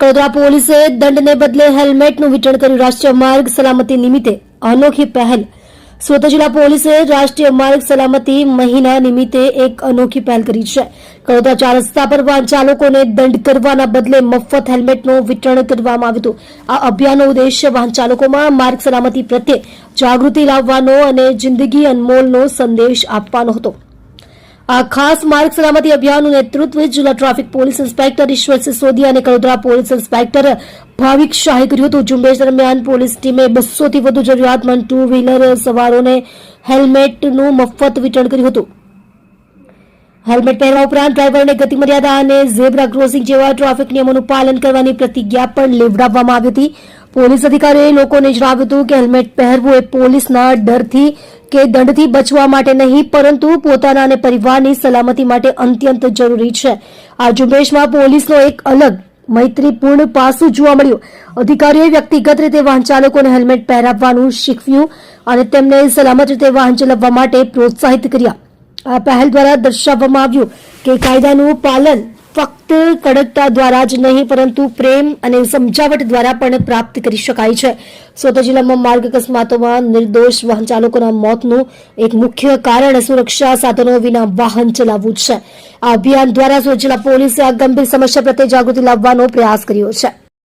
વડોદરા પોલીસે દંડને બદલે હેલ્મેટનું વિતરણ કર્યું. રાષ્ટ્રીય માર્ગ સલામતી નિમિત્તે અનોખી પહેલ. સુરત જિલ્લા પોલીસે રાષ્ટ્રીય માર્ગ સલામતી મહિના નિમિત્તે એક અનોખી પહેલ કરી છે. વડોદરા 4 રસ્તા પર વાહન ચાલકોને દંડ કરવાના બદલે મફત હેલ્મેટનું વિતરણ કરવામાં આવ્યું હતું. આ અભિયાનનો ઉદ્દેશ્ય વાહન ચાલકોમાં માર્ગ સલામતી પ્રત્યે જાગૃતિ લાવવાનો અને જિંદગી અનમોલનો સંદેશ આપવાનો હતો. આ ખાસ માર્ગ સલામતી અભિયાનનું નેતૃત્વ જિલ્લા ટ્રાફિક પોલીસ ઇન્સ્પેક્ટર ઈશ્વર સિસોદિયા અને વડોદરા પોલીસ ઇન્સ્પેક્ટર ભાવિક શાહે કર્યું હતું. ઝુંબેશ દરમિયાન પોલીસ ટીમે 200 થી વધુ જરૂરિયાતમંદ ટુ વ્હીલર સવારોને હેલ્મેટનું મફત વિતરણ કર્યું હતું. હેલ્મેટ પહેરવા ઉપરાંત ડ્રાઈવરને ગતિ મર્યાદા અને ઝેબ્રા ક્રોસિંગ જેવા ટ્રાફિક નિયમોનું પાલન કરવાની પ્રતિજ્ઞા પણ લેવડાવવામાં આવી હતી. પોલીસ અધિકારીઓએ લોકોને જણાવ્યું હતું કે હેલ્મેટ પહેરવું એ પોલીસના ડરથી કે દંડથી બચવા માટે નહીં, પરંતુ પોતાના અને પરિવારની સલામતી માટે અત્યંત જરૂરી છે. આ ઝુંબેશમાં પોલીસનો એક અલગ મૈત્રીપૂર્ણ પાસું જોવા મળ્યું. અધિકારીઓએ વ્યક્તિગત રીતે વાહન ચાલકોને હેલ્મેટ પહેરાવવાનું શીખવ્યું અને તેમને સલામત રીતે વાહન ચલાવવા માટે પ્રોત્સાહિત કર્યા. આ પહેલ દ્વારા દર્શાવવામાં આવ્યું કે કાયદાનું પાલન ફક્ત કડકતા દ્વારા જ નહીં, પરંતુ પ્રેમ અને સમજાવટ દ્વારા પણ પ્રાપ્ત કરી શકાય છે. સુરત જિલ્લામાં માર્ગ અકસ્માતોમાં નિર્દોષ વાહન ચાલકોના મોતનું એક મુખ્ય કારણ સુરક્ષા સાધનો વિના વાહન ચલાવવું છે. આ અભિયાન દ્વારા સુરત જિલ્લા પોલીસે આ ગંભીર સમસ્યા પ્રત્યે જાગૃતિ લાવવાનો પ્રયાસ કર્યો છે.